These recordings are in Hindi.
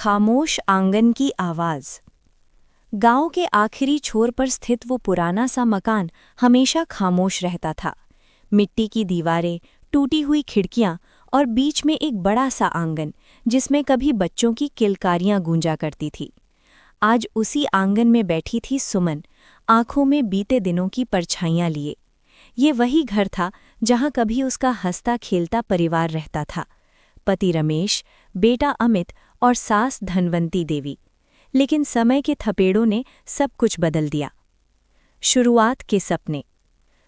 खामोश आंगन की आवाज़। गांव के आखिरी छोर पर स्थित वो पुराना सा मकान हमेशा खामोश रहता था। मिट्टी की दीवारें, टूटी हुई खिड़कियां और बीच में एक बड़ा सा आंगन जिसमें कभी बच्चों की किलकारियां गूंजा करती थी। आज उसी आंगन में बैठी थी सुमन, आंखों में बीते दिनों की परछाइयां लिए। ये वही घर था जहां कभी उसका हंसता खेलता परिवार रहता था, पति रमेश, बेटा अमित और सास धनवंती देवी। लेकिन समय के थपेड़ों ने सब कुछ बदल दिया। शुरुआत के सपने।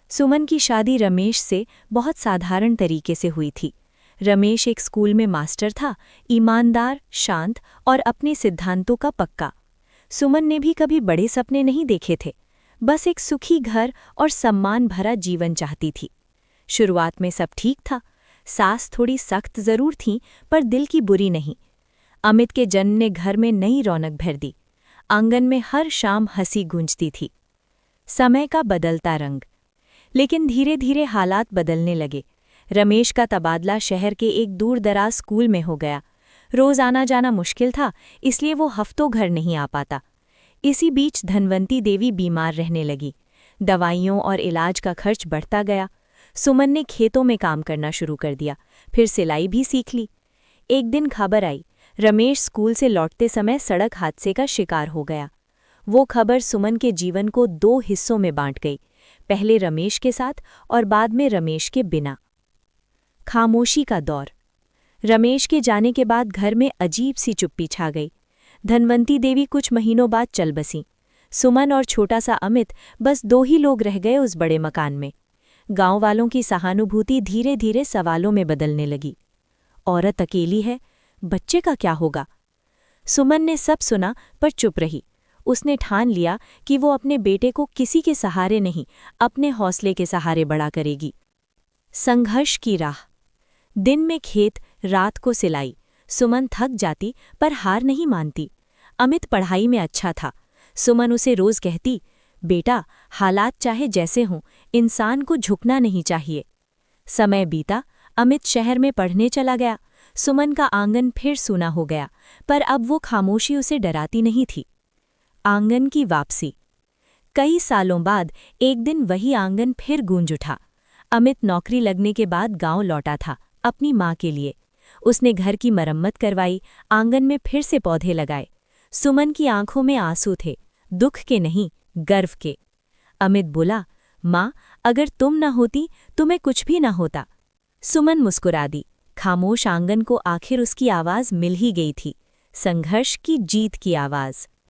सुमन की शादी रमेश से बहुत साधारण तरीके से हुई थी। रमेश एक स्कूल में मास्टर था, ईमानदार, शांत और अपने सिद्धांतों का पक्का। सुमन ने भी कभी बड़े सपने नहीं देखे थे, बस एक सुखी घर और सम्मान भरा जीवन चाहती थी। शुरुआत में सब ठीक था। सास थोड़ी सख्त जरूर थीं, पर दिल की बुरी नहीं। अमित के जन्म ने घर में नई रौनक भर दी। आंगन में हर शाम हंसी गूंजती थी। समय का बदलता रंग। लेकिन धीरे धीरे हालात बदलने लगे। रमेश का तबादला शहर के एक दूर दराज स्कूल में हो गया। रोज आना जाना मुश्किल था, इसलिए वो हफ्तों घर नहीं आ पाता। इसी बीच धनवंती देवी बीमार रहने लगी। दवाइयों और इलाज का खर्च बढ़ता गया। सुमन ने खेतों में काम करना शुरू कर दिया, फिर सिलाई भी सीख ली। एक दिन खबर आई, रमेश स्कूल से लौटते समय सड़क हादसे का शिकार हो गया। वो खबर सुमन के जीवन को दो हिस्सों में बांट गई, पहले रमेश के साथ और बाद में रमेश के बिना। खामोशी का दौर। रमेश के जाने के बाद घर में अजीब सी चुप्पी छा गई। धनवंती देवी कुछ महीनों बाद चल बसीं। सुमन और छोटा सा अमित, बस दो ही लोग रह गए उस बड़े मकान में। गांव वालों की सहानुभूति धीरे धीरे सवालों में बदलने लगी। औरत अकेली है, बच्चे का क्या होगा? सुमन ने सब सुना पर चुप रही। उसने ठान लिया कि वो अपने बेटे को किसी के सहारे नहीं, अपने हौसले के सहारे बड़ा करेगी। संघर्ष की राह। दिन में खेत, रात को सिलाई। सुमन थक जाती पर हार नहीं मानती। अमित पढ़ाई में अच्छा था। सुमन उसे रोज कहती, बेटा, हालात चाहे जैसे हों, इंसान को झुकना नहीं चाहिए। समय बीता, अमित शहर में पढ़ने चला गया। सुमन का आंगन फिर सूना हो गया, पर अब वो खामोशी उसे डराती नहीं थी। आंगन की वापसी। कई सालों बाद एक दिन वही आंगन फिर गूंज उठा। अमित नौकरी लगने के बाद गांव लौटा था, अपनी माँ के लिए। उसने घर की मरम्मत करवाई, आंगन में फिर से पौधे लगाए। सुमन की आंखों में आंसू थे, दुख के नहीं, गर्व के। अमित बोला, माँ, अगर तुम न होती तो मैं कुछ भी न होता। सुमन मुस्कुरा दी। खामोश आंगन को आखिर उसकी आवाज़ मिल ही गई थी, संघर्ष की जीत की आवाज़।